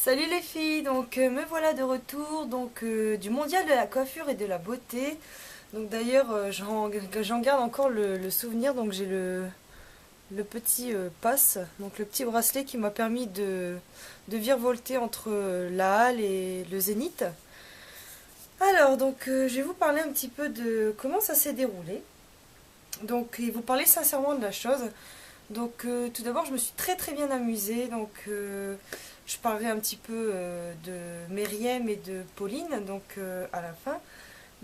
Salut les filles, donc me voilà de retour du mondial de la coiffure et de la beauté. Donc d'ailleurs j'en garde encore le souvenir, donc j'ai le petit pass, donc le petit bracelet qui m'a permis de virevolter entre la halle et le zénith. Alors je vais vous parler un petit peu de comment ça s'est déroulé. Donc et vous parler sincèrement de la chose. Tout d'abord, je me suis très très bien amusée. Je parlerai un petit peu de Meriem et de Pauline à la fin.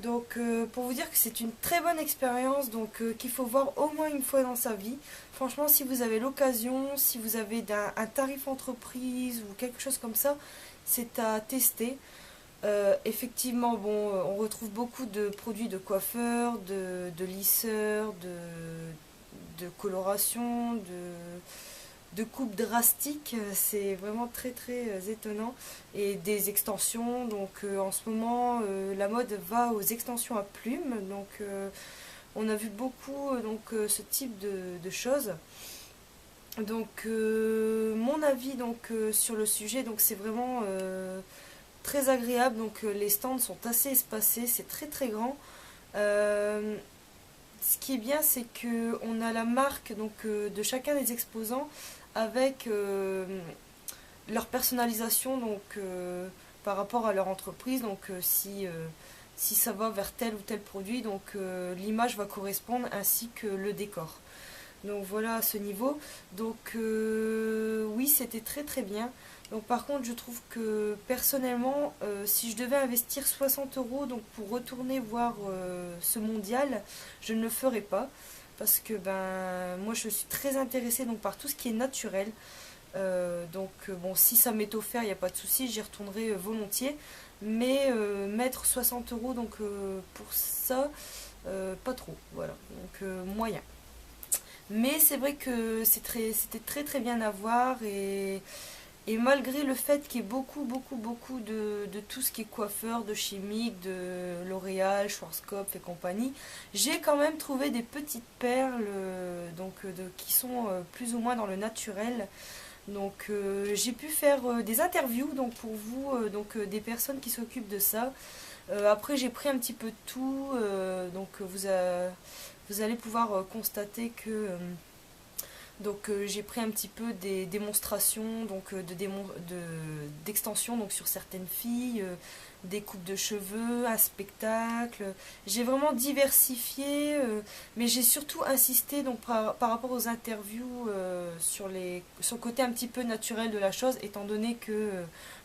Pour vous dire que c'est une très bonne expérience, qu'il faut voir au moins une fois dans sa vie. Franchement, si vous avez l'occasion, si vous avez un tarif entreprise ou quelque chose comme ça, c'est à tester. Effectivement, on retrouve beaucoup de produits de coiffeurs, de lisseurs, de coloration, de coupes drastiques. C'est vraiment très très étonnant. Et des extensions. En ce moment, la mode va aux extensions à plumes. On a vu beaucoup ce type de choses. Mon avis sur le sujet, c'est vraiment très agréable. Les stands sont assez espacés, c'est très très grand. Euh, Ce qui est bien, c'est que on a la marque de chacun des exposants avec leur personnalisation par rapport à leur entreprise. Si ça va vers tel ou tel produit, l'image va correspondre ainsi que le décor. Donc voilà à ce niveau. Oui, c'était très très bien. Par contre, je trouve que personnellement, si je devais investir 60 euros pour retourner voir ce mondial, je ne le ferais pas. Parce que moi je suis très intéressée par tout ce qui est naturel. Si ça m'est offert, il n'y a pas de souci, j'y retournerai volontiers. Mais mettre 60 euros pour ça, pas trop. Voilà, moyen. Mais c'est vrai que c'était très très bien à voir et malgré le fait qu'il y ait beaucoup de tout ce qui est coiffeur, de chimique, de L'Oréal, Schwarzkopf et compagnie, j'ai quand même trouvé des petites perles qui sont plus ou moins dans le naturel. J'ai pu faire des interviews pour vous, des personnes qui s'occupent de ça. Après j'ai pris un petit peu de tout, vous allez pouvoir constater que j'ai pris un petit peu des démonstrations d'extension sur certaines filles, des coupes de cheveux, un spectacle. J'ai vraiment diversifié, mais j'ai surtout insisté par rapport aux interviews sur le côté un petit peu naturel de la chose, étant donné que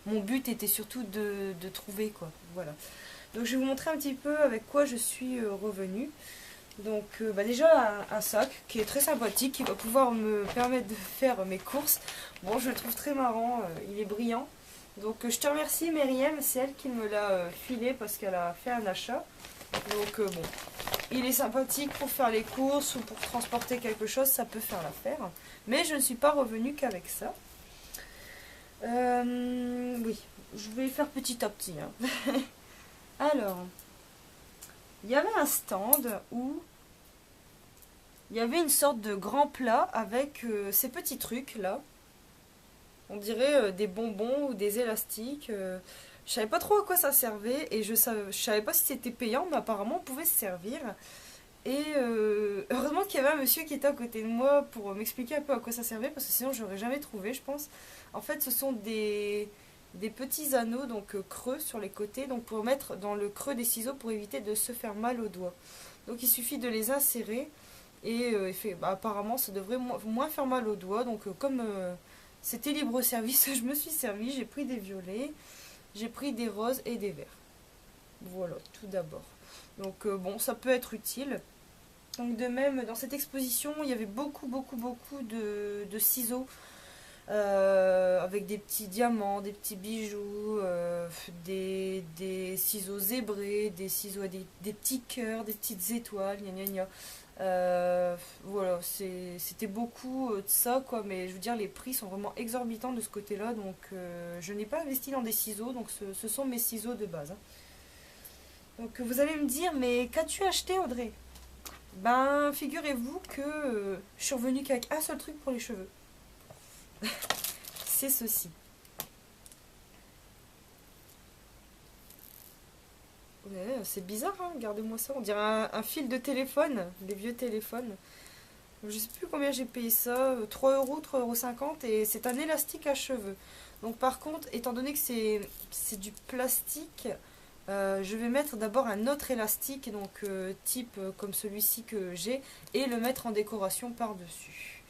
mon but était surtout de trouver quoi. Voilà. Donc je vais vous montrer un petit peu avec quoi je suis revenue. Déjà un sac qui est très sympathique, qui va pouvoir me permettre de faire mes courses. Bon, je le trouve très marrant, il est brillant. Je te remercie Meriem, c'est elle qui me l'a filé parce qu'elle a fait un achat. Il est sympathique pour faire les courses ou pour transporter quelque chose, ça peut faire l'affaire. Mais je ne suis pas revenue qu'avec ça. Oui, je vais faire petit à petit, hein. Alors, il y avait un stand où il y avait une sorte de grand plat avec ces petits trucs là. On dirait des bonbons ou des élastiques. Je savais pas trop à quoi ça servait et je savais pas si c'était payant, mais apparemment on pouvait se servir. Et heureusement qu'il y avait un monsieur qui était à côté de moi pour m'expliquer un peu à quoi ça servait, parce que sinon j'aurais jamais trouvé, je pense. En fait, ce sont des petits anneaux creux sur les côtés, pour mettre dans le creux des ciseaux pour éviter de se faire mal aux doigts. Il suffit de les insérer et apparemment ça devrait moins faire mal aux doigts. Comme c'était libre service, je me suis servi, j'ai pris des violets, j'ai pris des roses et des verts. Voilà, tout d'abord. Ça peut être utile. De même, dans cette exposition, il y avait beaucoup de ciseaux avec des petits diamants, des petits bijoux, des ciseaux zébrés, des ciseaux à des petits cœurs, des petites étoiles, gna gna gna. Voilà, c'était beaucoup de ça, quoi, mais je veux dire, les prix sont vraiment exorbitants de ce côté-là, je n'ai pas investi dans des ciseaux, ce sont mes ciseaux de base, hein. Vous allez me dire, mais qu'as-tu acheté, Audrey? Ben, figurez-vous que je suis revenue qu'avec un seul truc pour les cheveux. C'est ceci. Ouais, c'est bizarre, hein, regardez-moi ça. On dirait un fil de téléphone, des vieux téléphones. Je sais plus combien j'ai payé ça, 3 euros, 3,50 € et c'est un élastique à cheveux. Donc par contre, étant donné que c'est du plastique, je vais mettre d'abord un autre élastique, donc type comme celui-ci que j'ai, et le mettre en décoration par-dessus.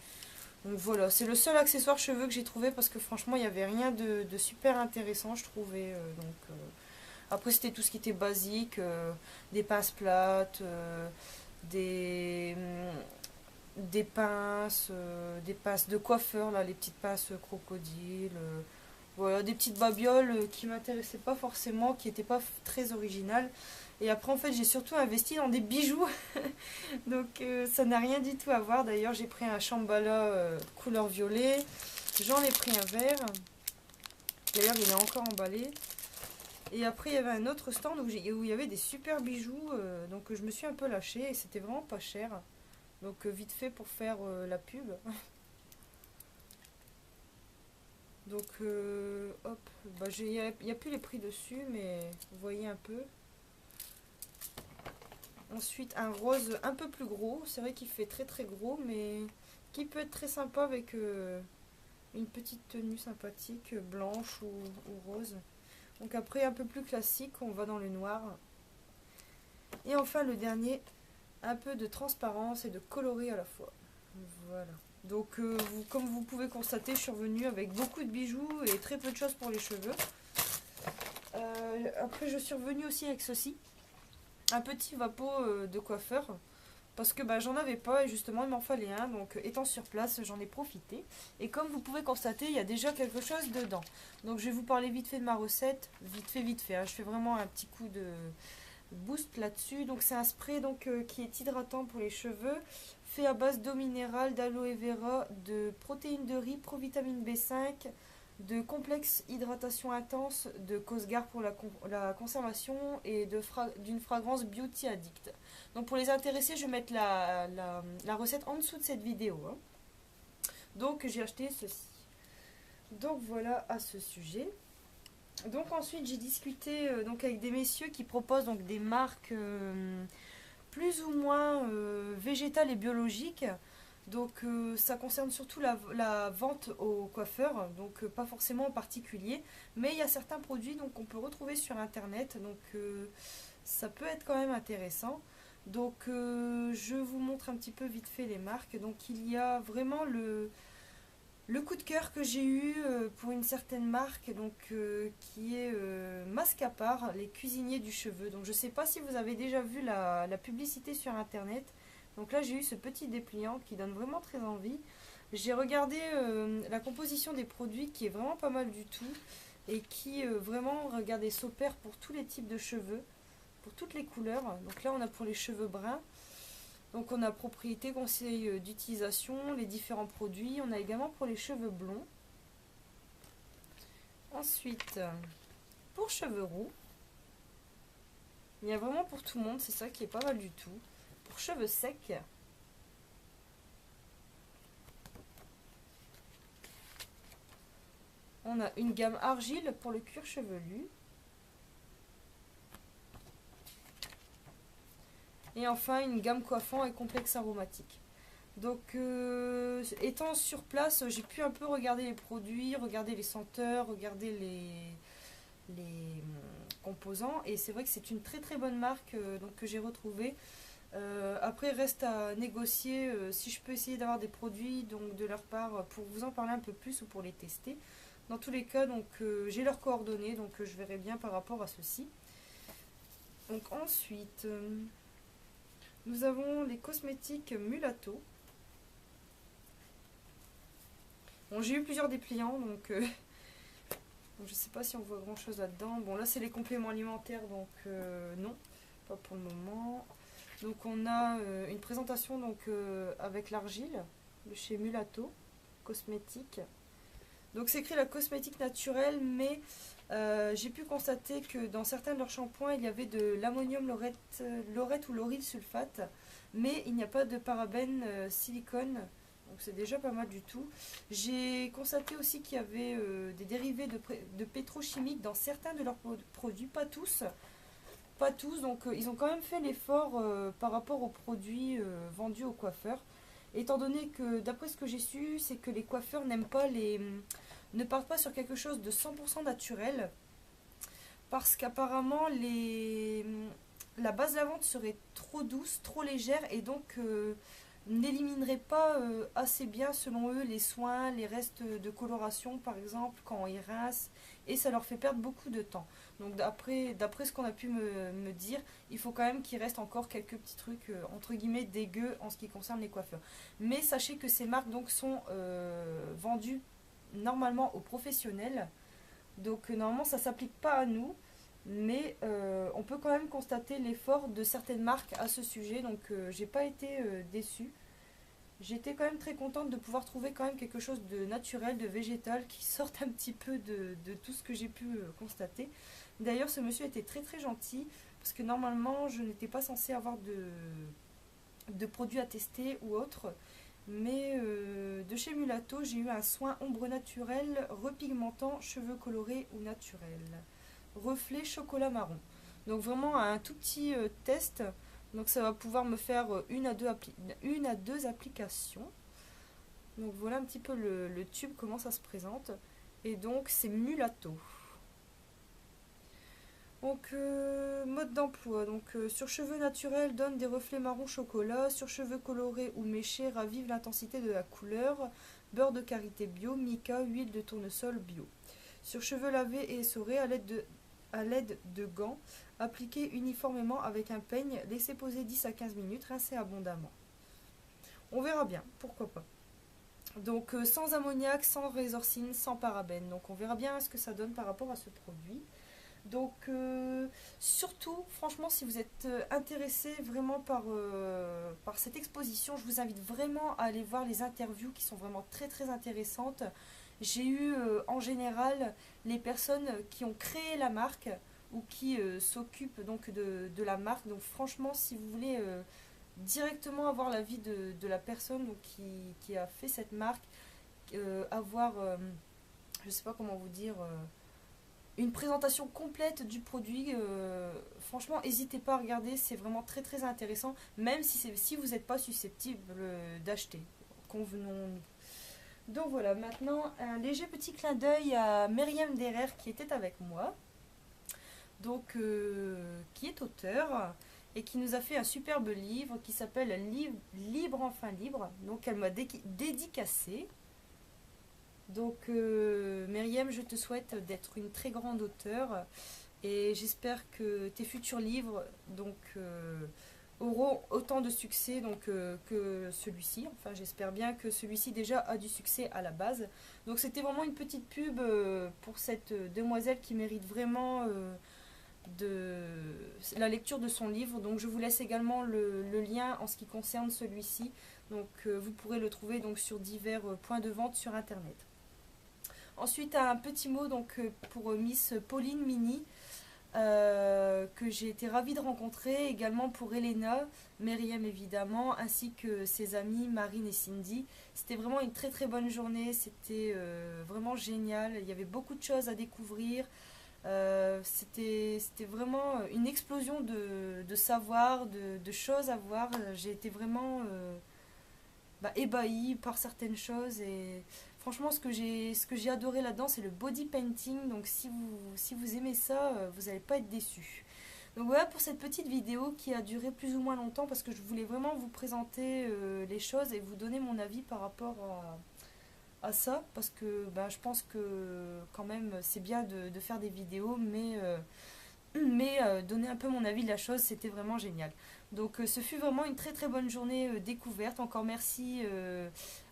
Donc voilà, c'est le seul accessoire cheveux que j'ai trouvé parce que franchement, il n'y avait rien de super intéressant, je trouvais. Après, c'était tout ce qui était basique, des pinces plates, des, des pinces de coiffeur, là, les petites pinces crocodiles. Voilà, des petites babioles qui m'intéressaient pas forcément, qui n'étaient pas très originales. Et après, en fait, j'ai surtout investi dans des bijoux. Donc, ça n'a rien du tout à voir. D'ailleurs, j'ai pris un chambala couleur violet. J'en ai pris un vert. D'ailleurs, il est encore emballé. Et après, il y avait un autre stand où il y avait des super bijoux. Donc, je me suis un peu lâchée et c'était vraiment pas cher. Donc, vite fait pour faire la pub. Donc, hop, bah, il n'y a plus les prix dessus, mais vous voyez un peu. Ensuite, un rose un peu plus gros. C'est vrai qu'il fait très très gros, mais qui peut être très sympa avec une petite tenue sympathique, blanche ou rose. Donc après, un peu plus classique, on va dans le noir. Et enfin, le dernier, un peu de transparence et de coloris à la fois. Voilà. Donc, comme vous pouvez constater, je suis revenue avec beaucoup de bijoux et très peu de choses pour les cheveux. Après, je suis revenue aussi avec ceci. Un petit vapeau de coiffeur. Parce que bah, j'en avais pas et justement, il m'en fallait un. Donc, étant sur place, j'en ai profité. Et comme vous pouvez constater, il y a déjà quelque chose dedans. Donc, je vais vous parler vite fait de ma recette. Vite fait. Hein. Je fais vraiment un petit coup de boost là-dessus. Donc, c'est un spray donc, qui est hydratant pour les cheveux. Fait à base d'eau minérale, d'aloe vera, de protéines de riz, provitamine B5, de complexe hydratation intense, de Cosgar pour la conservation et d'une fragrance Beauty Addict. Donc pour les intéressés, je vais mettre la recette en dessous de cette vidéo. Hein. Donc j'ai acheté ceci. Donc voilà à ce sujet. Donc ensuite j'ai discuté donc avec des messieurs qui proposent donc des marques plus ou moins végétales et biologiques. Donc ça concerne surtout la vente aux coiffeurs, donc pas forcément en particulier, mais il y a certains produits donc qu'on peut retrouver sur internet, donc ça peut être quand même intéressant. Donc je vous montre un petit peu vite fait les marques. Donc il y a vraiment le coup de cœur que j'ai eu pour une certaine marque donc, qui est Mascapar, les cuisiniers du cheveu. Donc je ne sais pas si vous avez déjà vu la publicité sur internet. Donc là j'ai eu ce petit dépliant qui donne vraiment très envie. J'ai regardé la composition des produits qui est vraiment pas mal du tout et qui vraiment, regardez, s'opère pour tous les types de cheveux, pour toutes les couleurs. Donc là on a pour les cheveux bruns. Donc on a propriété, conseil d'utilisation, les différents produits. On a également pour les cheveux blonds. Ensuite, pour cheveux roux, il y a vraiment pour tout le monde, c'est ça qui est pas mal du tout. Pour cheveux secs, on a une gamme argile pour le cuir chevelu. Et enfin une gamme coiffant et complexe aromatique. Donc étant sur place, j'ai pu un peu regarder les produits, regarder les senteurs, regarder les composants. Et c'est vrai que c'est une très très bonne marque donc, que j'ai retrouvée. Après reste à négocier si je peux essayer d'avoir des produits donc, de leur part pour vous en parler un peu plus ou pour les tester. Dans tous les cas, donc j'ai leurs coordonnées, donc je verrai bien par rapport à ceci. Donc ensuite, nous avons les cosmétiques Mulatto. Bon, j'ai eu plusieurs dépliants, donc je ne sais pas si on voit grand chose là-dedans. Bon, là c'est les compléments alimentaires, donc non, pas pour le moment. Donc on a une présentation donc, avec l'argile de chez Mulatto, cosmétique. Donc c'est écrit la cosmétique naturelle, mais j'ai pu constater que dans certains de leurs shampoings, il y avait de l'ammonium laurette ou lauryl sulfate, mais il n'y a pas de parabènes silicone. Donc c'est déjà pas mal du tout. J'ai constaté aussi qu'il y avait des dérivés de pétrochimiques dans certains de leurs produits, pas tous. pas tous, donc ils ont quand même fait l'effort par rapport aux produits vendus aux coiffeurs. Étant donné que, d'après ce que j'ai su, c'est que les coiffeurs n'aiment pas ne partent pas sur quelque chose de 100% naturel, parce qu'apparemment la base lavande serait trop douce, trop légère, et donc n'éliminerait pas assez bien selon eux les soins, les restes de coloration par exemple quand ils rincent, et ça leur fait perdre beaucoup de temps. Donc d'après ce qu'on a pu me dire, il faut quand même qu'il reste encore quelques petits trucs entre guillemets dégueux en ce qui concerne les coiffeurs. Mais sachez que ces marques donc sont vendues normalement aux professionnels, donc normalement ça s'applique pas à nous. Mais on peut quand même constater l'effort de certaines marques à ce sujet, donc j'ai pas été déçue. J'étais quand même très contente de pouvoir trouver quand même quelque chose de naturel, de végétal, qui sorte un petit peu de tout ce que j'ai pu constater. D'ailleurs, ce monsieur était très très gentil, parce que normalement, je n'étais pas censée avoir de produits à tester ou autre. Mais de chez Mulato, j'ai eu un soin ombre naturel, repigmentant, cheveux colorés ou naturels. Reflet chocolat marron. Donc vraiment un tout petit test. Donc ça va pouvoir me faire une à deux applications. Donc voilà un petit peu le tube, comment ça se présente. Et donc c'est Mulato. Donc mode d'emploi. Donc sur cheveux naturels, donne des reflets marron chocolat. Sur cheveux colorés ou méchés, ravive l'intensité de la couleur. Beurre de karité bio, mica, huile de tournesol bio. Sur cheveux lavés et essorés à l'aide de gants, appliquez uniformément avec un peigne, laissez poser 10 à 15 minutes, rincez abondamment. On verra bien, pourquoi pas. Donc sans ammoniac, sans résorcine, sans parabènes. Donc on verra bien ce que ça donne par rapport à ce produit. Donc surtout, franchement, si vous êtes intéressé vraiment par cette exposition, je vous invite vraiment à aller voir les interviews qui sont vraiment très très intéressantes. J'ai eu en général les personnes qui ont créé la marque ou qui s'occupent donc de la marque. Donc franchement, si vous voulez directement avoir l'avis de la personne donc, qui a fait cette marque, avoir, je sais pas comment vous dire, une présentation complète du produit, franchement, n'hésitez pas à regarder, c'est vraiment très très intéressant, même si vous n'êtes pas susceptible d'acheter, convenons-nous. Donc voilà, maintenant un léger petit clin d'œil à Myriam Derer qui était avec moi, donc qui est auteur et qui nous a fait un superbe livre qui s'appelle Libre enfin libre. Donc elle m'a dédicacé. Donc Myriam, je te souhaite d'être une très grande auteure et j'espère que tes futurs livres donc auront autant de succès donc, que celui-ci. Enfin, j'espère bien que celui-ci déjà a du succès à la base. Donc c'était vraiment une petite pub pour cette demoiselle qui mérite vraiment la lecture de son livre. Donc je vous laisse également le lien en ce qui concerne celui-ci. Donc vous pourrez le trouver donc, sur divers points de vente sur internet. Ensuite un petit mot donc, pour Miss Pauline Mini. Que j'ai été ravie de rencontrer, également pour Elena, Myriam évidemment, ainsi que ses amies Marine et Cindy. C'était vraiment une très très bonne journée, c'était vraiment génial, il y avait beaucoup de choses à découvrir, c'était vraiment une explosion de savoir, de choses à voir. J'ai été vraiment ébahie par certaines choses et franchement ce que j'ai adoré là-dedans c'est le body painting, donc si vous aimez ça vous n'allez pas être déçus. Donc voilà pour cette petite vidéo qui a duré plus ou moins longtemps parce que je voulais vraiment vous présenter les choses et vous donner mon avis par rapport à ça, parce que je pense que quand même c'est bien de faire des vidéos, mais donner un peu mon avis de la chose, c'était vraiment génial. Donc ce fut vraiment une très très bonne journée découverte. Encore merci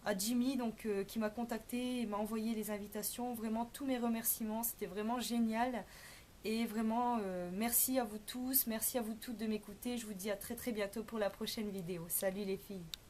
à Jimmy donc, qui m'a contacté et m'a envoyé les invitations. Vraiment tous mes remerciements, c'était vraiment génial. Et vraiment merci à vous tous, merci à vous toutes de m'écouter. Je vous dis à très très bientôt pour la prochaine vidéo. Salut les filles!